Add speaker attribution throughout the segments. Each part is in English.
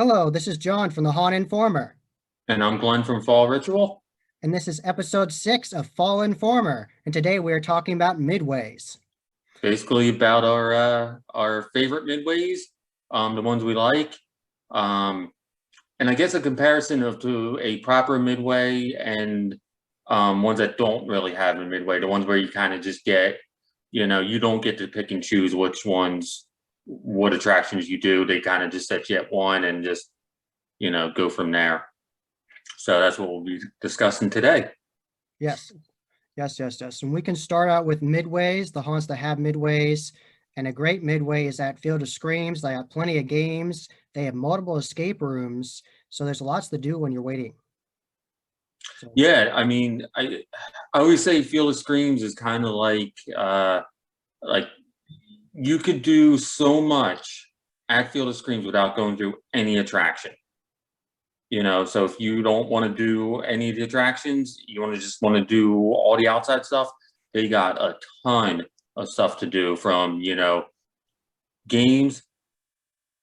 Speaker 1: Hello, this is John from the Haunt Informer,
Speaker 2: And I'm Glenn from Fall Ritual.
Speaker 1: and this is episode 6 of Fall Informer, and today we are talking about midways.
Speaker 2: Basically about our favorite midways, the ones we like, um, and I guess a comparison of to a proper midway and ones that don't really have a midway, the ones where you kind of just get, you don't get to pick and choose which ones, what attractions you do. They kind of just set you at one and just go from there. So that's what we'll be discussing today.
Speaker 1: Yes, yes. And we can start out with midways, the haunts that have midways, and a great midway is at Field of Screams. They have plenty of games, they have multiple escape rooms, so there's lots to do when you're waiting. So,
Speaker 2: Yeah, I mean, I always say Field of Screams is kind of like you could do so much at Field of Screams without going through any attraction. So if you don't want to do any of the attractions, you want to do all the outside stuff, they got a ton of stuff to do from, games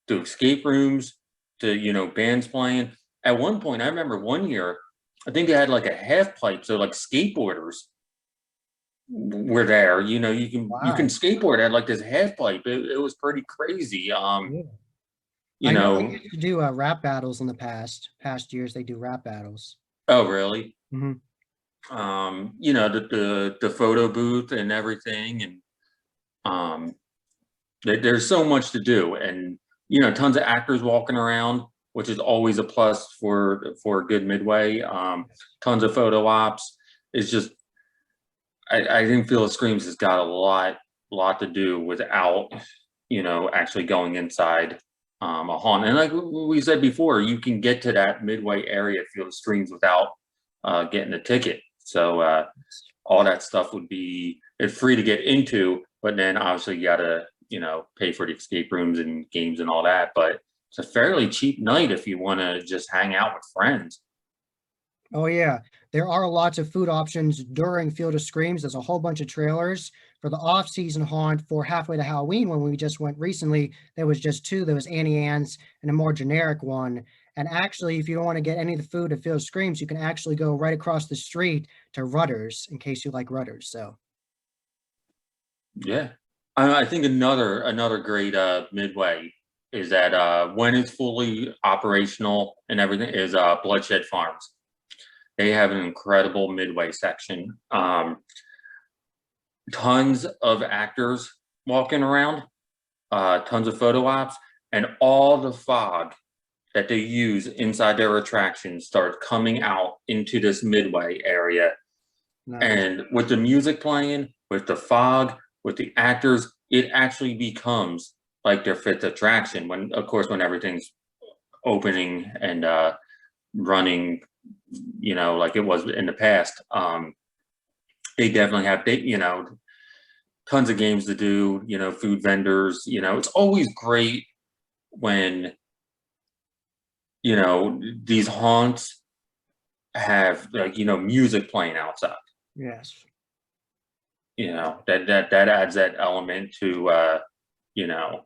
Speaker 2: to escape rooms to, bands playing. At one point, I remember one year, I think they had like a half pipe, so like skateboarders were there. You can
Speaker 1: wow.
Speaker 2: skateboard at like this half pipe. It was pretty crazy.
Speaker 1: Yeah.
Speaker 2: You
Speaker 1: I know they
Speaker 2: know,
Speaker 1: used to do rap battles in the past years. They do rap battles.
Speaker 2: oh really?
Speaker 1: Hmm.
Speaker 2: The photo booth and everything, and um, there's so much to do, and tons of actors walking around, which is always a plus for a good midway. Tons of photo ops. It's just I think Field of Screams has got a lot to do without actually going inside a haunt. And like we said before, you can get to that midway area at Field of Screams without getting a ticket. So all that stuff would be it's free to get into, but then obviously you gotta pay for the escape rooms and games and all that. But it's a fairly cheap night if you want to just hang out with friends.
Speaker 1: Oh yeah, there are lots of food options during Field of Screams. There's a whole bunch of trailers for the off-season haunt for halfway to Halloween when we just went recently. There was just two. There was Annie Ann's and a more generic one. And actually, if you don't want to get any of the food at Field of Screams, you can actually go right across the street to Rutter's in case you like Rutter's. So
Speaker 2: Yeah, I think another great midway is that when it's fully operational and everything is Bloodshed Farms. They have an incredible midway section. Tons of actors walking around, tons of photo ops, and all the fog that they use inside their attractions start coming out into this midway area.
Speaker 1: nice.
Speaker 2: And with the music playing, with the fog, with the actors, it actually becomes like their fifth attraction. When, of course, when everything's opening and running, like it was in the past. They definitely have tons of games to do, food vendors, it's always great when, these haunts have like, music playing outside.
Speaker 1: Yes.
Speaker 2: That adds that element to you know,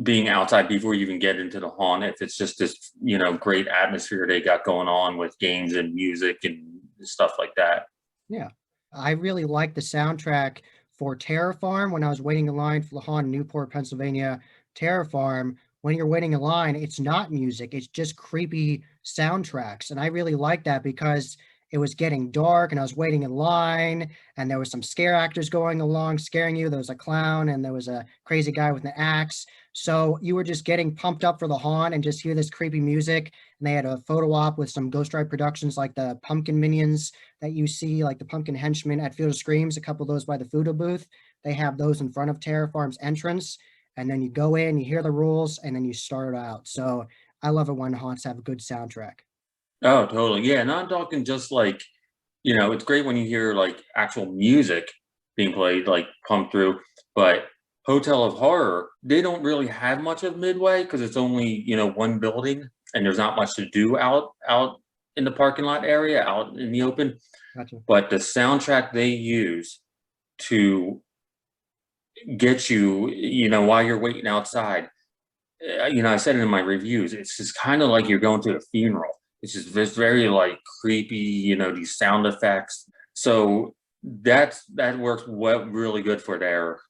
Speaker 2: being outside before you even get into the haunt. If it's just this, great atmosphere they got going on with games and music and stuff like that.
Speaker 1: Yeah. I really like the soundtrack for Terror Farm when I was waiting in line for the haunt in Newport, Pennsylvania. Terror Farm, when you're waiting in line, it's not music, it's just creepy soundtracks. And I really like that because it was getting dark and I was waiting in line and there was some scare actors going along scaring you. There was a clown and there was a crazy guy with an axe. So you were just getting pumped up for the haunt and just hear this creepy music. And they had a photo op with some Ghost Ride productions like the pumpkin minions that you see, like the pumpkin henchmen at Field of Screams, a couple of those by the photo booth. They have those in front of Terra Farm's entrance. And then you go in, you hear the rules, and then you start out. So I love it when haunts have a good soundtrack.
Speaker 2: Oh, totally. Yeah. And I'm talking just like, it's great when you hear like actual music being played, like pumped through. But Hotel of Horror, they don't really have much of Midway because it's only, one building and there's not much to do out in the parking lot area, out in the open.
Speaker 1: Gotcha.
Speaker 2: But the soundtrack they use to get you, while you're waiting outside, I said it in my reviews, it's just kind of like you're going to a funeral. It's just this very like creepy, these sound effects. So that works really good for their,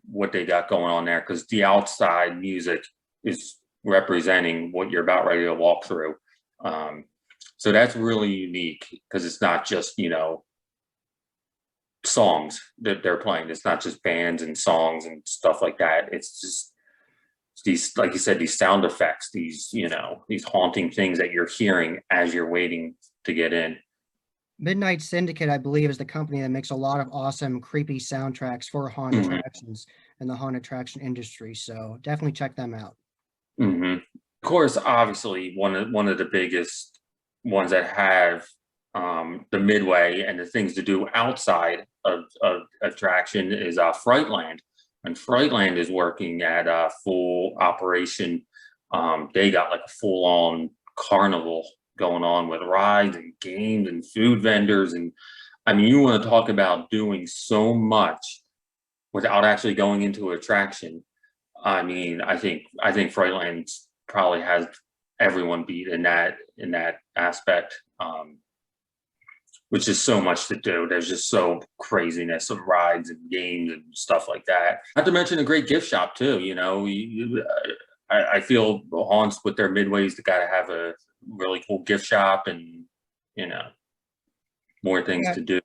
Speaker 2: what they got going on there, because the outside music is representing what you're about ready to walk through. So that's really unique because it's not just, songs that they're playing. It's not just bands and songs and stuff like that. It's just these, like you said, these sound effects, these haunting things that you're hearing as you're waiting to get in.
Speaker 1: Midnight Syndicate, I believe, is the company that makes a lot of awesome, creepy soundtracks for haunted
Speaker 2: Mhm.
Speaker 1: attractions and the haunted attraction industry. So definitely check them out.
Speaker 2: Mhm. Of course, obviously, one of the biggest ones that have the Midway and the things to do outside of attraction is Freightland, and Freightland is working at full operation. They got like a full on carnival going on with rides and games and food vendors, and I mean, you want to talk about doing so much without actually going into attraction. I mean, I think Freightland probably has everyone beat in that aspect, which is so much to do. There's just so craziness of rides and games and stuff like that. Not to mention a great gift shop too. I feel haunts with their midways. They got to have a really cool gift shop and you know more things
Speaker 1: Yeah,
Speaker 2: to do.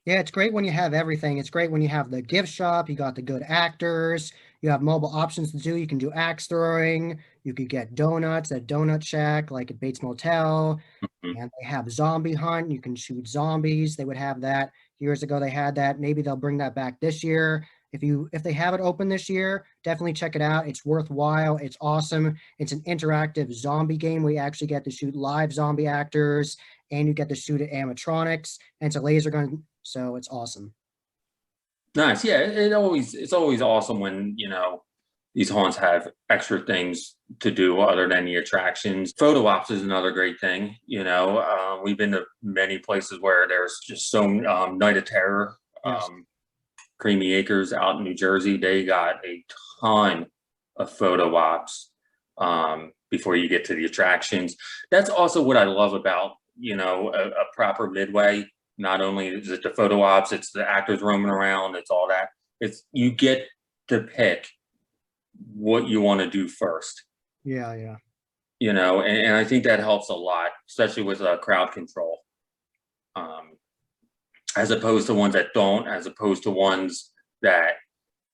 Speaker 1: yeah, it's great when you have everything. It's great when you have the gift shop, you got the good actors, you have mobile options to do. You can do axe throwing, you could get donuts at Donut Shack, like at Bates Motel,
Speaker 2: Mhm.
Speaker 1: and they have zombie hunt. You can shoot zombies. They would have that years ago. They had that. Maybe they'll bring that back this year. If they have it open this year, definitely check it out. It's worthwhile. It's awesome. It's an interactive zombie game where you actually get to shoot live zombie actors and you get to shoot at animatronics, and it's a laser gun, so it's awesome.
Speaker 2: Nice. Yeah, it's always awesome when, these haunts have extra things to do other than the attractions. Photo ops is another great thing. We've been to many places where there's just so Night of Terror,
Speaker 1: Yes.
Speaker 2: Creamy Acres out in New Jersey. They got a ton of photo ops before you get to the attractions. That's also what I love about, a proper midway. Not only is it the photo ops, it's the actors roaming around, it's all that. It's you get to pick what you want to do first,
Speaker 1: Yeah, yeah.
Speaker 2: and I think that helps a lot, especially with crowd control, um, as opposed to ones that don't, as opposed to ones that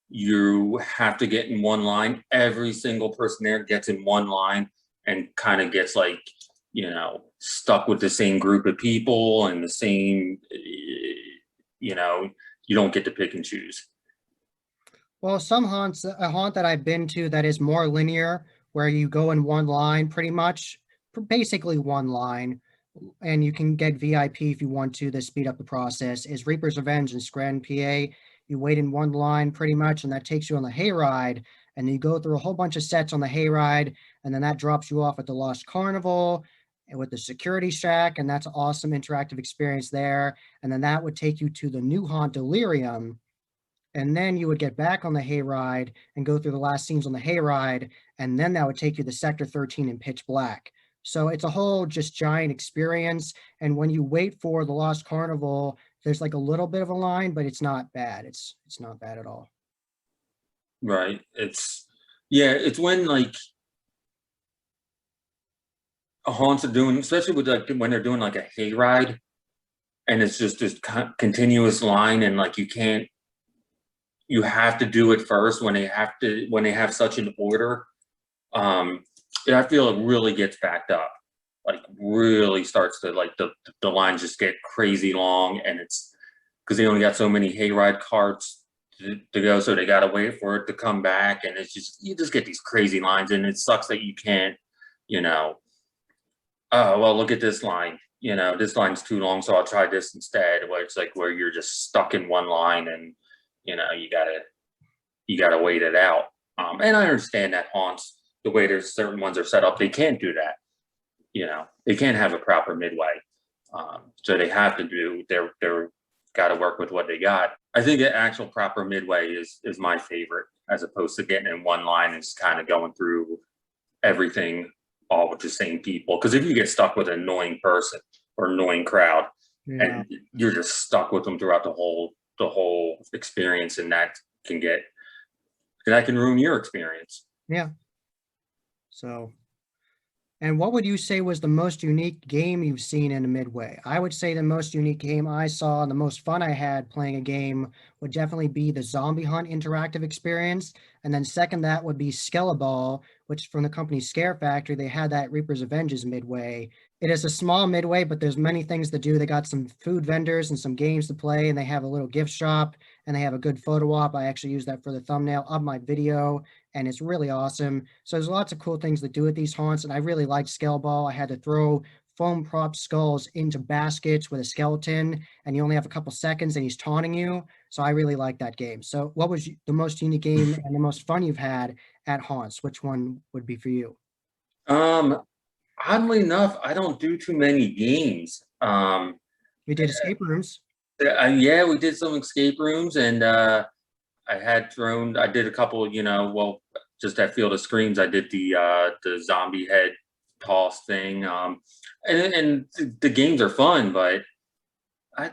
Speaker 2: you have to get in one line. Every single person there gets in one line and kind of gets like, stuck with the same group of people and the same, you know, you don't get to pick and choose.
Speaker 1: Well, some haunts, a haunt that I've been to that is more linear, where you go in one line pretty much, basically one line, and you can get VIP if you want to speed up the process, is Reaper's Revenge in Scranton, PA. You wait in one line pretty much, and that takes you on the hayride, and you go through a whole bunch of sets on the hayride, and then that drops you off at the Lost Carnival with the security shack, and that's an awesome interactive experience there. And then that would take you to the new haunt Delirium, and then you would get back on the hayride and go through the last scenes on the hayride, and then that would take you to Sector 13 in Pitch Black. So it's a whole just giant experience. And when you wait for the Lost Carnival, there's like a little bit of a line, but it's not bad. It's not bad at all.
Speaker 2: Right. Yeah, it's when like haunts are doing, especially with like when they're doing like a hayride and it's just this continuous line and like you have to do it first when they have such an order. um I feel it really gets backed up, like really starts to like the lines just get crazy long, and it's because they only got so many hayride carts to go, so they got to wait for it to come back, and it's just you just get these crazy lines, and it sucks that you can't, you know oh well, look at this line, this line's too long, so I'll try this instead, where it's like where you're just stuck in one line, and you gotta wait it out. And I understand that haunts, the way there's certain ones are set up, they can't do that. They can't have a proper midway. So they have to do they're got to work with what they got. I think the actual proper midway is my favorite. as opposed to getting in one line and just kind of going through everything all with the same people. Because if you get stuck with an annoying person or annoying crowd,
Speaker 1: Yeah.
Speaker 2: and you're just stuck with them throughout the whole experience, and that can ruin your experience.
Speaker 1: Yeah. So, and what would you say was the most unique game you've seen in a Midway? I would say the most unique game I saw and the most fun I had playing a game would definitely be the Zombie Hunt interactive experience. And then second, that would be Skeleball, which from the company Scare Factory, they had that Reaper's Avenges Midway. It is a small Midway, but there's many things to do. They got some food vendors and some games to play, and they have a little gift shop, and they have a good photo op. I actually use that for the thumbnail of my video, and it's really awesome. So there's lots of cool things to do at these haunts, and I really liked Skeleball. I had to throw foam prop skulls into baskets with a skeleton, and you only have a couple seconds, and he's taunting you. So I really like that game. So what was the most unique game and the most fun you've had at haunts? Which one would be for you?
Speaker 2: Oddly enough, I don't do too many games.
Speaker 1: We did escape rooms.
Speaker 2: Yeah, we did some escape rooms, and I did a couple, just at Field of Screams, I did the zombie head toss thing. And the games are fun, but I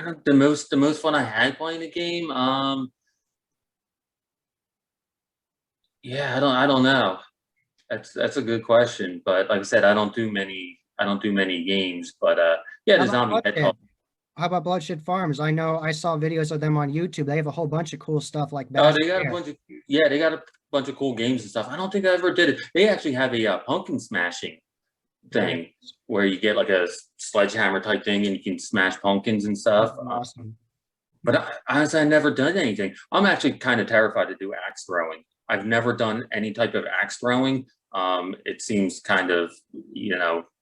Speaker 2: don't, the most fun I had playing the game. Yeah, I don't know. That's a good question, but like I said, I don't do many games, but yeah,
Speaker 1: How
Speaker 2: the
Speaker 1: about
Speaker 2: zombie head
Speaker 1: Bloodshed?
Speaker 2: toss.
Speaker 1: How about Bloodshed Farms? I know I saw videos of them on YouTube. They have a whole bunch of cool stuff like
Speaker 2: Oh,
Speaker 1: Bass. Yeah.
Speaker 2: they got a bunch of cool games and stuff. I don't think I ever did it. They actually have a pumpkin smashing
Speaker 1: Nice.
Speaker 2: thing where you get like a sledgehammer type thing and you can smash pumpkins and stuff.
Speaker 1: Awesome.
Speaker 2: But honestly, I've never done anything. I'm actually kind of terrified to do axe throwing. I've never done any type of axe throwing. It seems kind of,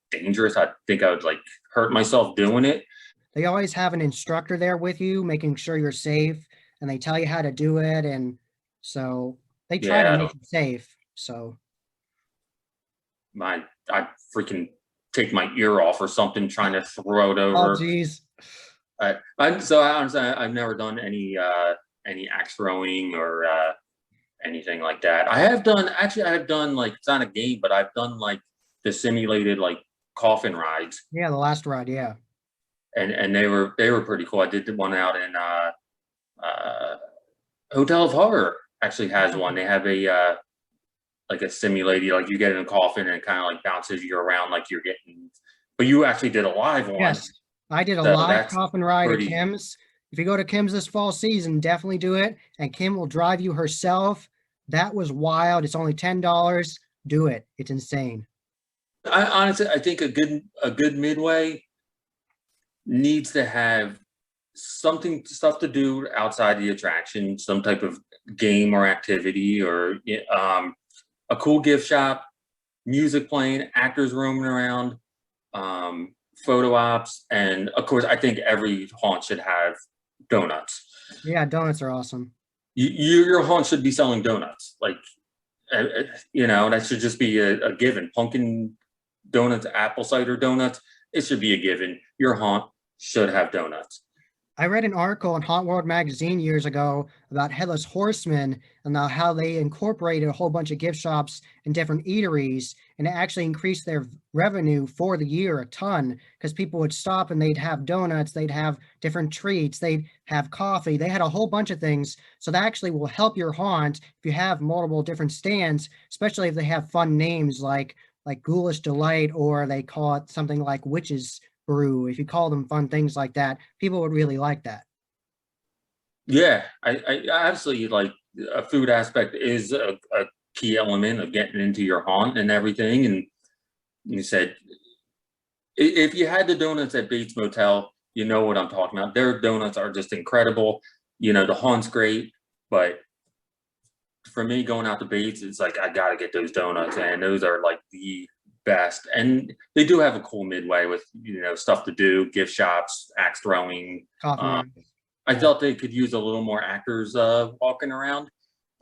Speaker 2: dangerous. I think I would like hurt myself doing it.
Speaker 1: They always have an instructor there with you, making sure you're safe, and they tell you how to do it. And so they try to
Speaker 2: Yeah,
Speaker 1: make it safe. So,
Speaker 2: I freaking take my ear off or something trying to throw it
Speaker 1: oh,
Speaker 2: over.
Speaker 1: geez.
Speaker 2: I've never done any axe throwing or anything like that. I have done like, it's not a game, but I've done like the simulated like coffin rides,
Speaker 1: Yeah, the last ride. Yeah.
Speaker 2: and they were pretty cool. I did the one out in Hotel of Horror actually has one. They have a like a simulated, like you get in a coffin and it kind of like bounces you around like you're getting, but you actually did a live one.
Speaker 1: Yes. I did a
Speaker 2: So
Speaker 1: live
Speaker 2: that's
Speaker 1: coffin ride at
Speaker 2: pretty.
Speaker 1: Kim's. If you go to Kim's this fall season, definitely do it. And Kim will drive you herself. That was wild. It's only $10. Do it. It's insane.
Speaker 2: I honestly, I think a good midway needs to have stuff to do outside the attraction, some type of game or activity, or a cool gift shop, music playing, actors roaming around, photo ops, and of course, I think every haunt should have donuts.
Speaker 1: Yeah, donuts are awesome.
Speaker 2: Your haunt should be selling donuts, like that should just be a given. Pumpkin donuts, apple cider donuts, it should be a given. Your haunt should have donuts.
Speaker 1: I read an article in Haunt World magazine years ago about Headless Horseman and how they incorporated a whole bunch of gift shops and different eateries, and it actually increased their revenue for the year a ton because people would stop and they'd have donuts, they'd have different treats, they'd have coffee, they had a whole bunch of things. So that actually will help your haunt if you have multiple different stands, especially if they have fun names like Ghoulish Delight, or they call it something like Witches Brew. If you call them fun things like that, people would really like that.
Speaker 2: Yeah, I absolutely, like, a food aspect is a key element of getting into your haunt and everything. And you said, if you had the donuts at Bates Motel, you know what I'm talking about. Their donuts are just incredible. The haunt's great, but for me, going out to Bates, it's like I gotta get those donuts, and those are like the best. And they do have a cool midway with stuff to do, gift shops, axe throwing.
Speaker 1: Coffee.
Speaker 2: I felt they could use a little more actors walking around,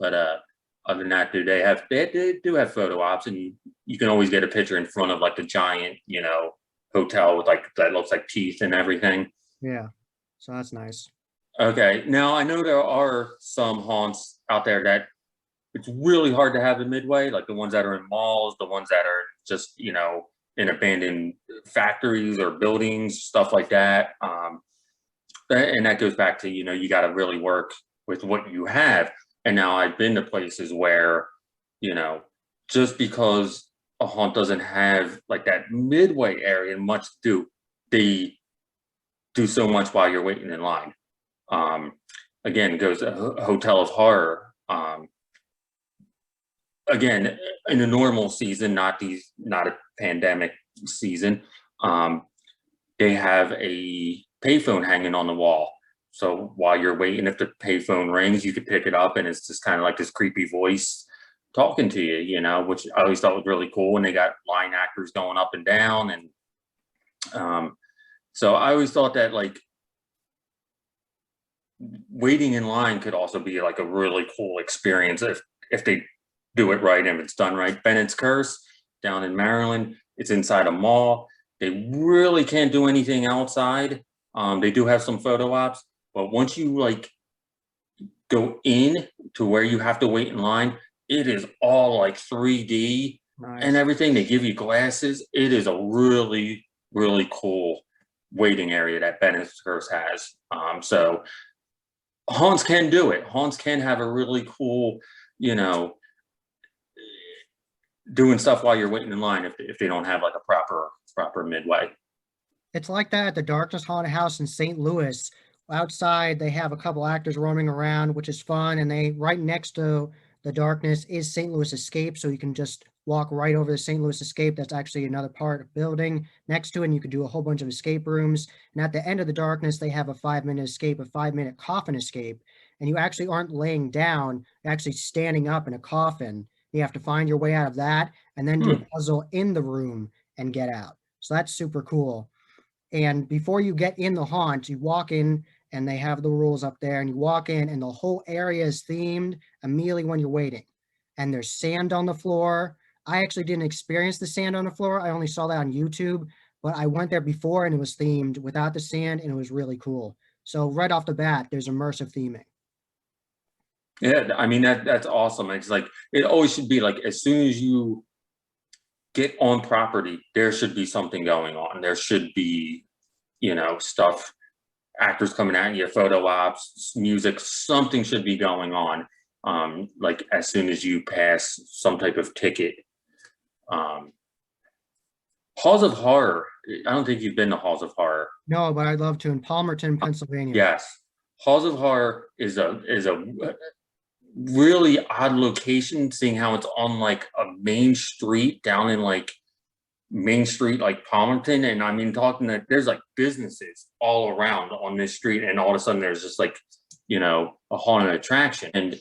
Speaker 2: but other than that, they do have photo ops, and you can always get a picture in front of like the giant hotel with like that looks like teeth and everything.
Speaker 1: Yeah, so that's nice.
Speaker 2: Okay, now I know there are some haunts out there that it's really hard to have a Midway, like the ones that are in malls, the ones that are just, you know, in abandoned factories or buildings, stuff like that. And that goes back to, you know, you got to really work with what you have. And now I've been to places where, you know, just because a haunt doesn't have like that midway area much to do, they do so much while you're waiting in line. Again, it goes to Hotel of Horror. Again, in a normal season, not a pandemic season, they have a payphone hanging on the wall. So while you're waiting, if the payphone rings, you could pick it up, and it's just kind of like this creepy voice talking to you, you know, which I always thought was really cool. And they got line actors going up and down, and so I always thought that like waiting in line could also be like a really cool experience if they do it right and if it's done right. Bennett's Curse down in Maryland, it's inside a mall. They really can't do anything outside. They do have some photo ops, but once you like go in to where you have to wait in line, it is all like 3D and everything. They give you glasses. It is a really, really cool waiting area that Bennett's Curse has. So haunts can do it. Haunts can have a really cool, you know, doing stuff while you're waiting in line if they don't have like a proper midway.
Speaker 1: It's like that at the Darkness Haunted House in St. Louis. Outside, they have a couple actors roaming around, which is fun. And they right next to the Darkness is St. Louis Escape, so you can just walk right over the St. Louis Escape. That's actually another part of building next to it, and you can do a whole bunch of escape rooms. And at the end of the Darkness, they have a 5-minute escape, a 5-minute coffin escape. And you actually aren't laying down, you're actually standing up in a coffin. You have to find your way out of that and then do a puzzle in the room and get out. So that's super cool. And before you get in the haunt, you walk in and they have the rules up there, and you walk in and the whole area is themed immediately when you're waiting. And there's sand on the floor. I actually didn't experience the sand on the floor. I only saw that on YouTube, but I went there before and it was themed without the sand, and it was really cool. So right off the bat, there's immersive theming.
Speaker 2: Yeah, I mean that's awesome. It's like it always should be like as soon as you get on property, there should be something going on. There should be, you know, stuff, actors coming at you, photo ops, music, something should be going on. Like as soon as you pass some type of ticket. Halls of Horror. I don't think you've been to Halls of Horror.
Speaker 1: No, but I'd love to in Palmerton, Pennsylvania.
Speaker 2: Yes. Halls of Horror is a really odd location, seeing how it's on like a main street down in like Main Street, like Palmerton. And I mean, talking that there's like businesses all around on this street, and all of a sudden there's just like, you know, a haunted attraction. And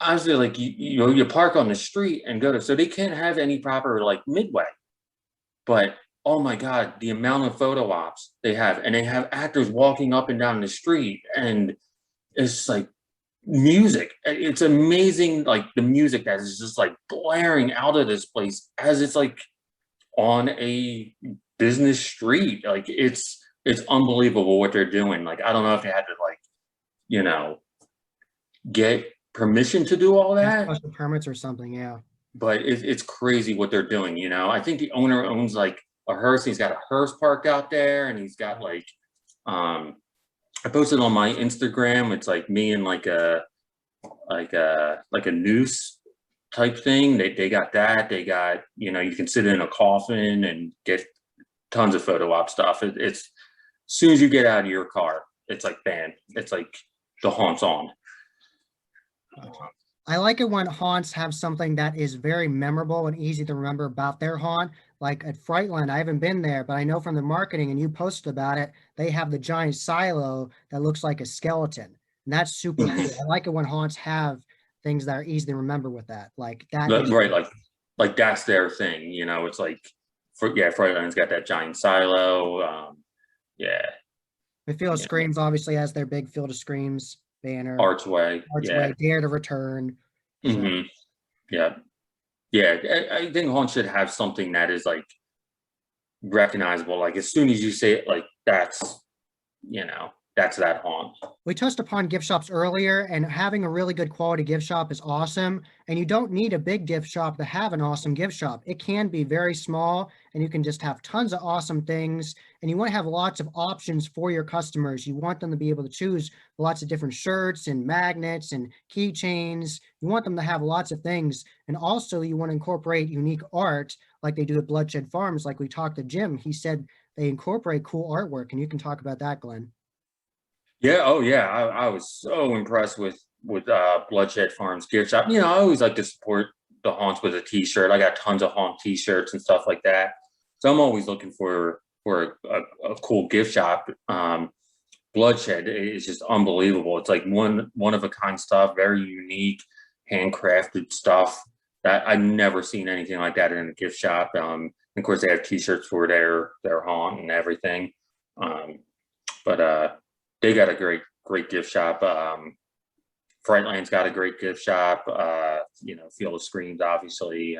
Speaker 2: I was like, you know, you park on the street and go to, so they can't have any proper like midway. But oh my God, the amount of photo ops they have, and they have actors walking up and down the street, and it's like music. It's amazing, like the music that is just like blaring out of this place as it's like on a business street. Like it's unbelievable what they're doing. Like I don't know if they had to like, you know, get permission to do all that,
Speaker 1: special permits or something. Yeah,
Speaker 2: but it's crazy what they're doing. You know, I think the owner owns like a hearse. He's got a hearse parked out there, and he's got like I posted on my Instagram. It's like me and like a noose type thing. They got that. They got, you know, you can sit in a coffin and get tons of photo op stuff. It's as soon as you get out of your car, it's like bam. It's like the haunt's on.
Speaker 1: I like it when haunts have something that is very memorable and easy to remember about their haunt. Like at Freightland, I haven't been there, but I know from the marketing, and you posted about it, they have the giant silo that looks like a skeleton. And that's super cool. I like it when haunts have things that are easy to remember with that. Like that.
Speaker 2: Right, like that's their thing. You know, it's like, Freightland's got that giant silo. Yeah.
Speaker 1: Field of Screams obviously has their big Field of Screams banner.
Speaker 2: Archway,
Speaker 1: Dare to Return.
Speaker 2: So. Yeah. I think haunts should have something that is like recognizable. Like as soon as you say it, like that's, you know, that's that haunt.
Speaker 1: We touched upon gift shops earlier, and having a really good quality gift shop is awesome. And you don't need a big gift shop to have an awesome gift shop. It can be very small, and you can just have tons of awesome things. And you want to have lots of options for your customers. You want them to be able to choose lots of different shirts and magnets and keychains. You want them to have lots of things. And also, you want to incorporate unique art like they do at Bloodshed Farms. Like we talked to Jim, he said they incorporate cool artwork. And you can talk about that, Glenn.
Speaker 2: Yeah, oh yeah, I was so impressed with Bloodshed Farms gift shop. You know, I always like to support the haunts with a t-shirt. I got tons of haunt t-shirts and stuff like that. So I'm always looking for a cool gift shop. Bloodshed is just unbelievable. It's like one of a kind stuff, very unique, handcrafted stuff that I've never seen anything like that in a gift shop. Of course, they have t-shirts for their haunt and everything. But they got a great gift shop. Freightland's got a great gift shop. You know, Field of Screams, obviously.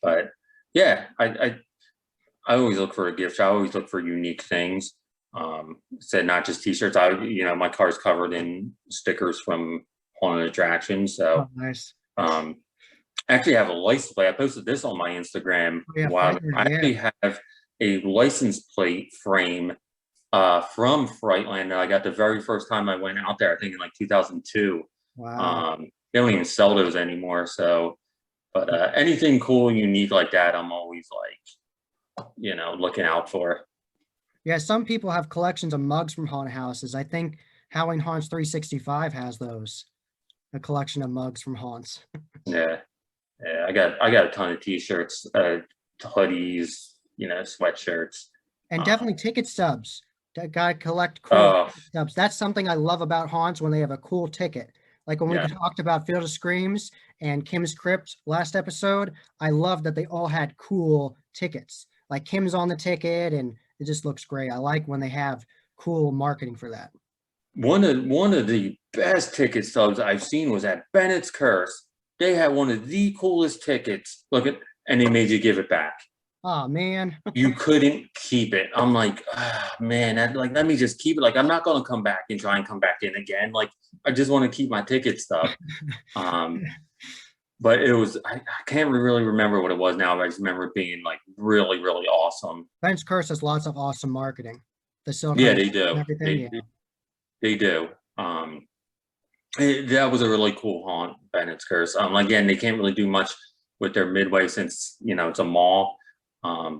Speaker 2: But yeah, I always look for a gift shop. I always look for unique things. Said not just t-shirts. You know, my car's covered in stickers from haunted attractions. So
Speaker 1: Oh, nice.
Speaker 2: actually have a license plate. I posted this on my Instagram.
Speaker 1: Oh, yeah,
Speaker 2: Wow,
Speaker 1: Freightland,
Speaker 2: I actually have a license plate frame from Freightland that I got the very first time I went out there, I think in like 2002.
Speaker 1: Wow.
Speaker 2: They don't even sell those anymore. So, but anything cool, unique like that, I'm always like, you know, looking out for.
Speaker 1: Yeah, some people have collections of mugs from haunted houses. I think Howling Haunts 365 has those, a collection of mugs from haunts.
Speaker 2: Yeah, yeah. I got a ton of t-shirts, hoodies, you know, sweatshirts.
Speaker 1: And definitely ticket stubs. That guy collect cool
Speaker 2: Oh,
Speaker 1: ticket stubs. That's something I love about haunts when they have a cool ticket. Like when we
Speaker 2: yeah.
Speaker 1: talked about Field of Screams and Kim's Crypt last episode, I love that they all had cool tickets. Like Kim's on the ticket, and it just looks great. I like when they have cool marketing for that.
Speaker 2: One of the best ticket stubs I've seen was at Bennett's Curse. They had one of the coolest tickets. Look at, and they made you give it back.
Speaker 1: Oh man.
Speaker 2: You couldn't keep it. I'm like, man, like let me just keep it. Like I'm not gonna come back and try and come back in again. Like I just want to keep my ticket stuff. But it was I can't really remember what it was now, but I just remember it being like really, really awesome.
Speaker 1: Ben's Curse has lots of awesome marketing. The silk
Speaker 2: Yeah,
Speaker 1: and
Speaker 2: they do.
Speaker 1: everything. Yeah.
Speaker 2: They do. That was a really cool haunt, Bennett's Curse. Again, they can't really do much with their Midway since you know it's a mall.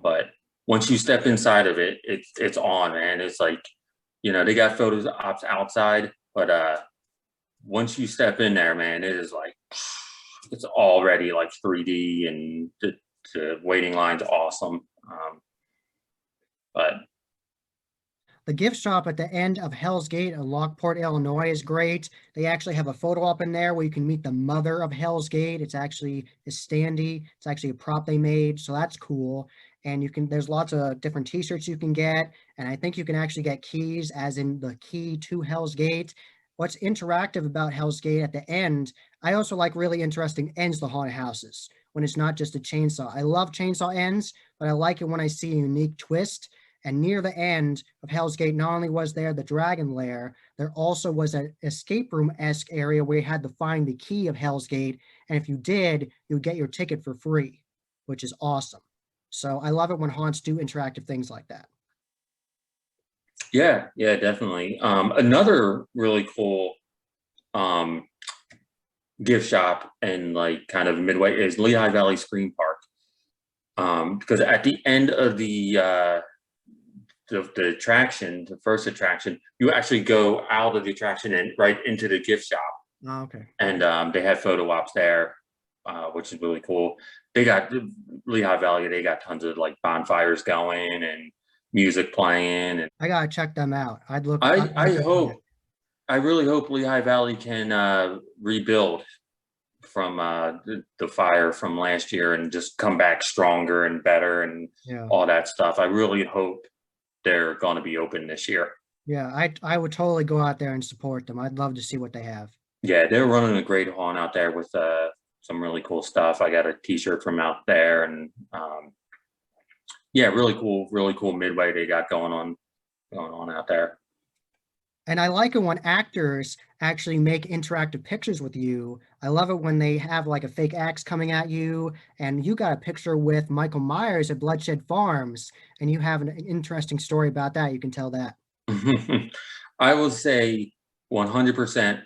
Speaker 2: But once you step inside of it, it's on, man. It's like, you know, they got photos ops outside, but once you step in there, man, it is like it's already like 3D, and the waiting line's awesome. But
Speaker 1: The gift shop at the end of Hell's Gate in Lockport, Illinois is great. They actually have a photo up in there where you can meet the mother of Hell's Gate. It's actually a standee. It's actually a prop they made, so that's cool. And there's lots of different t-shirts you can get, and I think you can actually get keys, as in the key to Hell's Gate. What's interactive about Hell's Gate at the end, I also like really interesting ends to haunted houses, when it's not just a chainsaw. I love chainsaw ends, but I like it when I see a unique twist. And near the end of Hell's Gate, not only was there the dragon lair, there also was an escape room-esque area where you had to find the key of Hell's Gate. And if you did, you would get your ticket for free, which is awesome. So I love it when haunts do interactive things like that.
Speaker 2: yeah, yeah, definitely. Another really cool gift shop and like kind of Midway is Lehigh Valley Scream Park. Because at the end of the attraction, the first attraction, you actually go out of the attraction and right into the gift shop.
Speaker 1: Oh, okay.
Speaker 2: And they have photo ops there, which is really cool. They got Lehigh Valley, they got tons of like bonfires going and music playing. And
Speaker 1: I gotta check them out.
Speaker 2: I really hope Lehigh Valley can rebuild from the fire from last year and just come back stronger and better and all that stuff. I really hope they're going to be open this year.
Speaker 1: Yeah, I would totally go out there and support them. I'd love to see what they have.
Speaker 2: Yeah, they're running a great haunt out there with some really cool stuff. I got a t-shirt from out there, and yeah, really cool Midway they got going on out there.
Speaker 1: And I like it when actors actually make interactive pictures with you. I love it when they have like a fake axe coming at you, and you got a picture with Michael Myers at Bloodshed Farms, and you have an interesting story about that. You can tell that.
Speaker 2: I will say 100%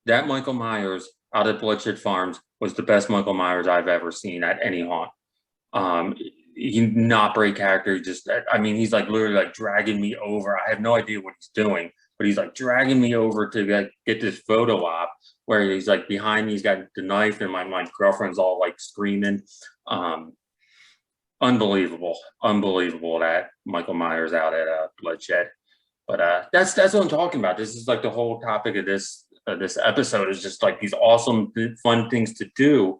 Speaker 2: that Michael Myers out at Bloodshed Farms was the best Michael Myers I've ever seen at any haunt. Um, he not break character, just I mean, he's like literally like dragging me over. I have no idea what he's doing, but he's like dragging me over to like get this photo op where he's like behind me, he's got the knife, and my girlfriend's all like screaming. Um, unbelievable that Michael Myers out at Bloodshed. But that's what I'm talking about. This is like the whole topic of this episode is just like these awesome, fun things to do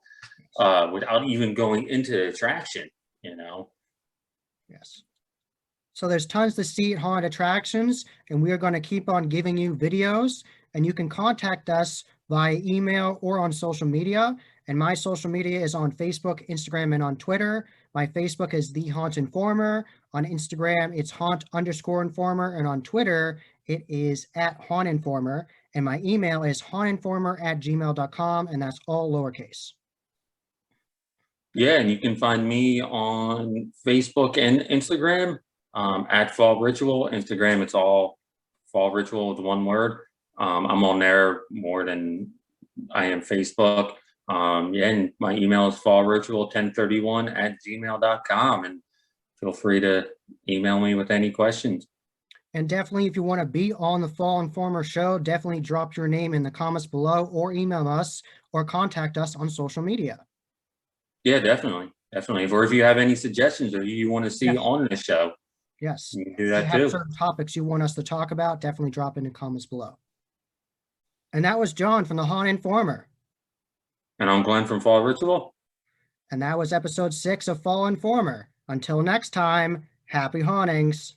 Speaker 2: without even going into the attraction. You know.
Speaker 1: Yes. So there's tons to see at haunted attractions, and we are going to keep on giving you videos, and you can contact us via email or on social media. And my social media is on Facebook, Instagram, and on Twitter. My Facebook is The Haunt Informer. On Instagram, it's Haunt_Informer. And on Twitter, it is at Haunt Informer. And my email is hauntinformer@gmail.com, and that's all lowercase.
Speaker 2: Yeah, and you can find me on Facebook and Instagram at Fall Ritual. Instagram, it's all Fall Ritual with one word. I'm on there more than I am Facebook. Yeah, and my email is fallritual1031@gmail.com. And feel free to email me with any questions.
Speaker 1: And definitely, if you want to be on the Fall Informer show, definitely drop your name in the comments below or email us or contact us on social media.
Speaker 2: Yeah, definitely. Definitely. Or if you have any suggestions or you want to see
Speaker 1: Yes.
Speaker 2: on the show,
Speaker 1: Yes.
Speaker 2: you can do
Speaker 1: If you
Speaker 2: that
Speaker 1: have
Speaker 2: too.
Speaker 1: certain topics you want us to talk about, definitely drop in the comments below. And that was John from the Haunt Informer.
Speaker 2: And I'm Glenn from Fall Ritual.
Speaker 1: And that was episode 6 of Fall Informer. Until next time, happy hauntings.